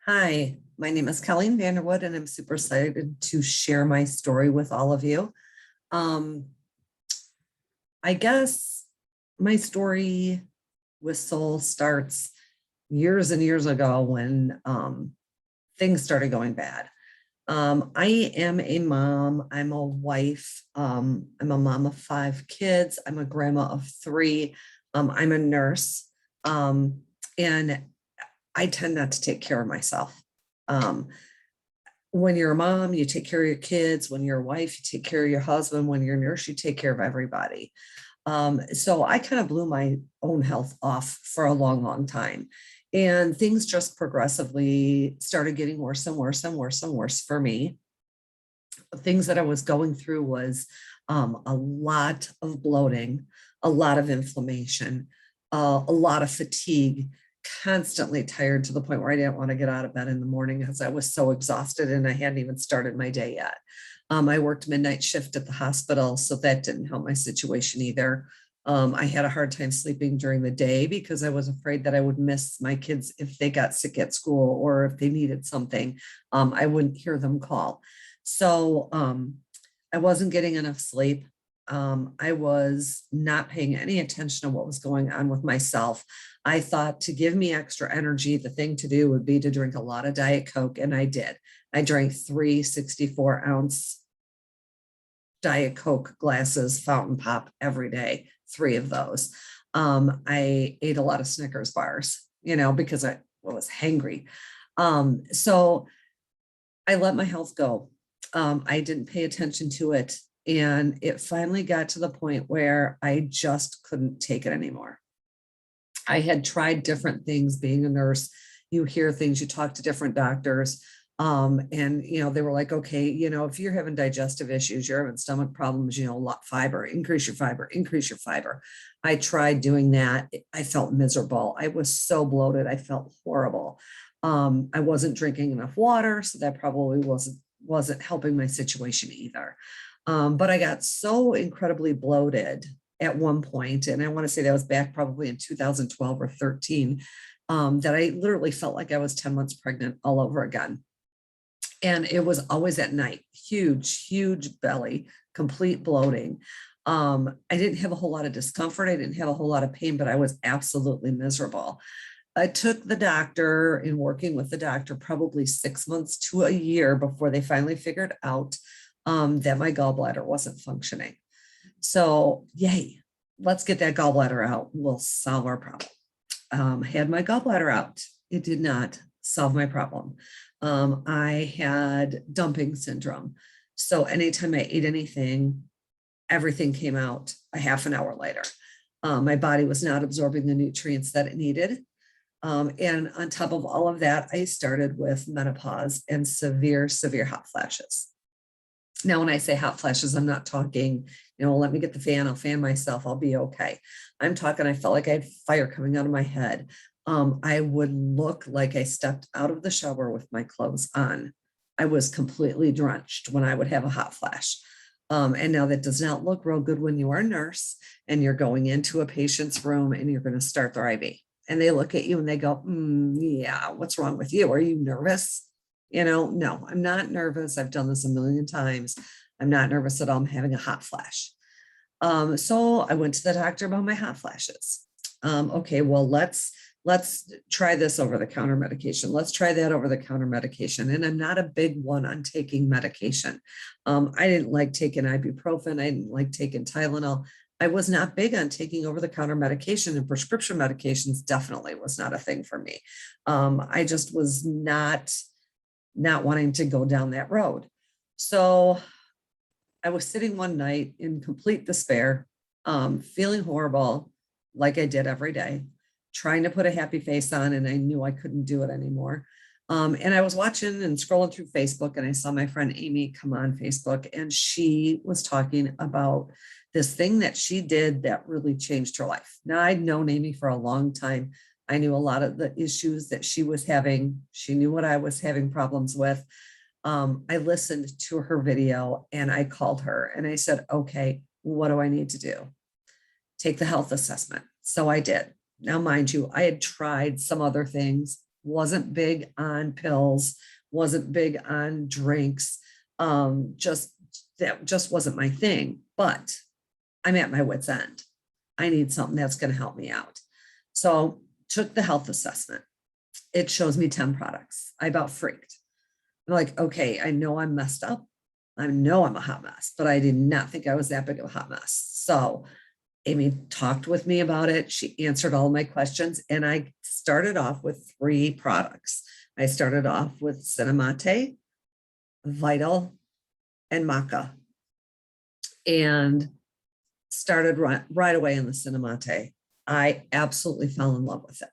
Hi, my name is Colleen Vanderwood, and I'm super excited to share my story with all of you. Um, I guess my story with Soul starts years and years ago when things started going bad. I am a mom, I'm a wife, I'm a mom of 5 kids, I'm a grandma of 3, I'm a nurse, and I tend not to take care of myself. Um, when you're a mom, you take care of your kids. When you're a wife, you take care of your husband. When you're a nurse, you take care of everybody. So I kind of blew my own health off for a long, long time. And things just progressively started getting worse and worse and worse and worse for me. Things that I was going through was a lot of bloating, a lot of inflammation, a lot of fatigue, constantly tired to the point where I didn't want to get out of bed in the morning because I was so exhausted and I hadn't even started my day yet. I worked midnight shift at the hospital, so that didn't help my situation either. I had a hard time sleeping during the day because I was afraid that I would miss my kids if they got sick at school or if they needed something. I wouldn't hear them call. So I wasn't getting enough sleep. I was not paying any attention to what was going on with myself. I thought to give me extra energy, the thing to do would be to drink a lot of Diet Coke, and I did. I drank 3 64-ounce Diet Coke glasses, fountain pop every day, 3 of those. I ate a lot of Snickers bars, because I was hangry. So I let my health go. I didn't pay attention to it. And it finally got to the point where I just couldn't take it anymore. I had tried different things being a nurse. You hear things, you talk to different doctors. And they were like, okay, if you're having digestive issues, you're having stomach problems, a lot fiber, increase your fiber, increase your fiber. I tried doing that. I felt miserable. I was so bloated. I felt horrible. I wasn't drinking enough water, so that probably wasn't helping my situation either. But I got so incredibly bloated at one point, and I want to say that was back probably in 2012 or 13, that I literally felt like I was 10 months pregnant all over again. And it was always at night, huge, huge belly, complete bloating. I didn't have a whole lot of discomfort. I didn't have a whole lot of pain, but I was absolutely miserable. I took the doctor and working with the doctor probably 6 months to a year before they finally figured out that my gallbladder wasn't functioning. So, yay, let's get that gallbladder out. We'll solve our problem. Had my gallbladder out. It did not solve my problem. I had dumping syndrome. So anytime I ate anything, everything came out a half an hour later. My body was not absorbing the nutrients that it needed. And on top of all of that, I started with menopause and severe, severe hot flashes. Now, when I say hot flashes, I'm not talking, let me get the fan, I'll fan myself, I'll be okay. I'm talking, I felt like I had fire coming out of my head. I would look like I stepped out of the shower with my clothes on. I was completely drenched when I would have a hot flash. And now that does not look real good when you are a nurse and you're going into a patient's room and you're going to start their IV. And they look at you and they go, yeah, what's wrong with you? Are you nervous? No, I'm not nervous. I've done this a million times. I'm not nervous at all. I'm having a hot flash. So I went to the doctor about my hot flashes. Okay, well, let's try this over the counter medication. Let's try that over the counter medication. And I'm not a big one on taking medication. I didn't like taking ibuprofen. I didn't like taking Tylenol. I was not big on taking over the counter medication, and prescription medications definitely was not a thing for me. I just was not wanting to go down that road. So I was sitting one night in complete despair, feeling horrible, like I did every day, trying to put a happy face on, and I knew I couldn't do it anymore. And I was watching and scrolling through Facebook, and I saw my friend Amy come on Facebook, and she was talking about this thing that she did that really changed her life. Now, I'd known Amy for a long time. I knew a lot of the issues that she was having. She knew what I was having problems with. I listened to her video and I called her and I said, okay, what do I need to do? Take the health assessment. So I did. Now, mind you, I had tried some other things. wasn't big on pills, wasn't big on drinks. That just wasn't my thing, but I'm at my wit's end. I need something that's going to help me out. So took the health assessment. It shows me 10 products. I about freaked. I'm like, okay, I know I'm messed up. I know I'm a hot mess, but I did not think I was that big of a hot mess. So Amy talked with me about it. She answered all my questions, and I started off with 3 products. I started off with Cinemate, Vital, and Maca, and started right away in the Cinemate. I absolutely fell in love with it.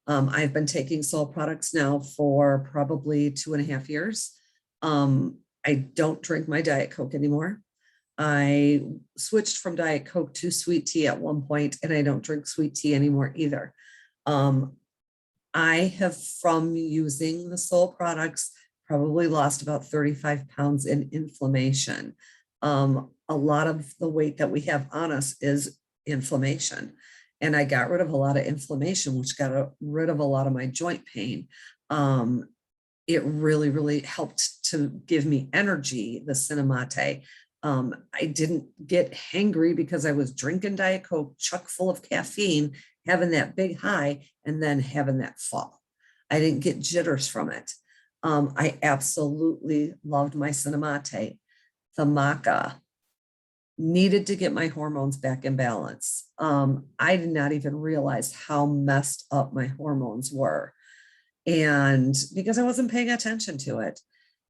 I've been taking Solle products now for probably 2.5 years. I don't drink my Diet Coke anymore. I switched from Diet Coke to sweet tea at one point, and I don't drink sweet tea anymore either. I have, from using the Solle products, probably lost about 35 pounds in inflammation. A lot of the weight that we have on us is inflammation. And I got rid of a lot of inflammation, which got rid of a lot of my joint pain. It really, really helped to give me energy, the Cinemate. I didn't get hangry because I was drinking Diet Coke, chock full of caffeine, having that big high, and then having that fall. I didn't get jitters from it. I absolutely loved my Cinemate. The Maca needed to get my hormones back in balance. I did not even realize how messed up my hormones were. And because I wasn't paying attention to it,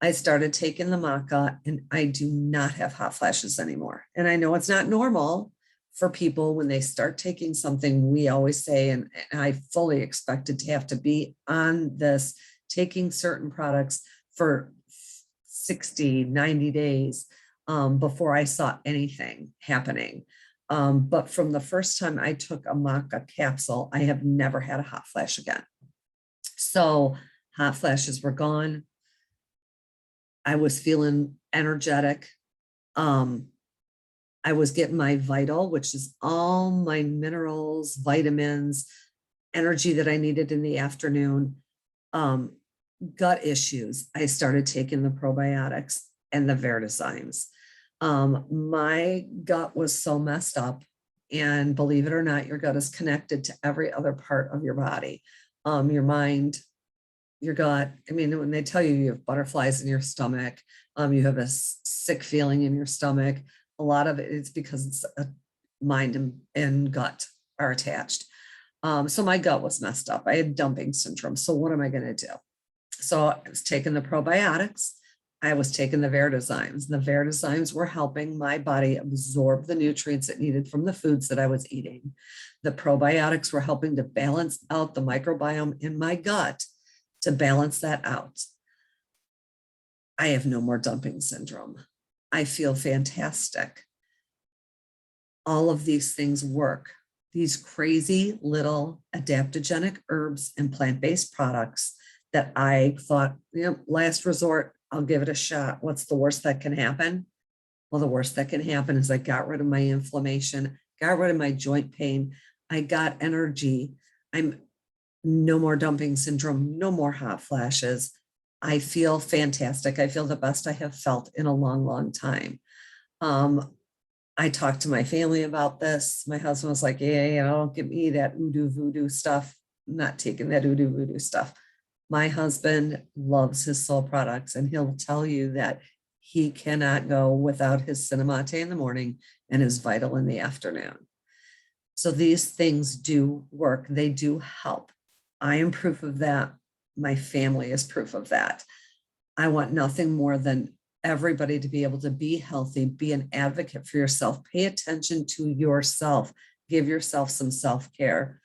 I started taking the Maca, and I do not have hot flashes anymore. And I know it's not normal for people when they start taking something. We always say, and I fully expected to have to be on this, taking certain products for 60, 90 days before I saw anything happening. But from the first time I took a Maca capsule, I have never had a hot flash again. So hot flashes were gone. I was feeling energetic. I was getting my Vital, which is all my minerals, vitamins, energy that I needed in the afternoon. Gut issues, I started taking the probiotics and the Vertizymes. My gut was so messed up, and believe it or not, your gut is connected to every other part of your body. Your mind, your gut. I mean, when they tell you you have butterflies in your stomach, you have a sick feeling in your stomach, a lot of it is because it's a mind and gut are attached. So my gut was messed up. I had dumping syndrome. So what am I going to do? So I was taking the probiotics. I was taking the Vertizymes. The Vertizymes were helping my body absorb the nutrients it needed from the foods that I was eating. The probiotics were helping to balance out the microbiome in my gut, to balance that out. I have no more dumping syndrome. I feel fantastic. All of these things work. These crazy little adaptogenic herbs and plant-based products that I thought, last resort, I'll give it a shot. What's the worst that can happen? Well, the worst that can happen is I got rid of my inflammation, got rid of my joint pain. I got energy. I'm no more dumping syndrome, no more hot flashes. I feel fantastic. I feel the best I have felt in a long, long time. I talked to my family about this. My husband was like, yeah, don't give me that voodoo stuff. I'm not taking that voodoo stuff. My husband loves his Solle products, and he'll tell you that he cannot go without his Cinemate in the morning and his Vital in the afternoon. So these things do work. They do help. I am proof of that. My family is proof of that. I want nothing more than everybody to be able to be healthy, be an advocate for yourself, pay attention to yourself, give yourself some self-care.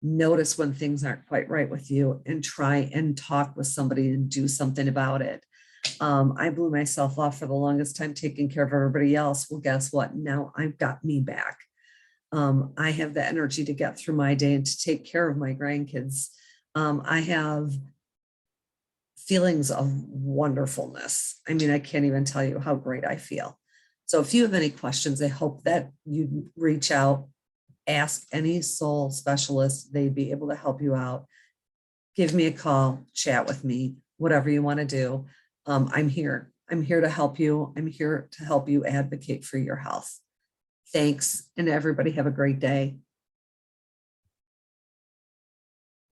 Notice when things aren't quite right with you, and try and talk with somebody and do something about it. I blew myself off for the longest time taking care of everybody else. Well, guess what? Now I've got me back. I have the energy to get through my day and to take care of my grandkids. I have feelings of wonderfulness. I mean, I can't even tell you how great I feel. So if you have any questions, I hope that you reach out, ask any Solle specialist. They'd be able to help you out. give me a call, chat with me, whatever you want to do. I'm here. I'm here to help you. I'm here to help you advocate for your health. Thanks, and everybody have a great day.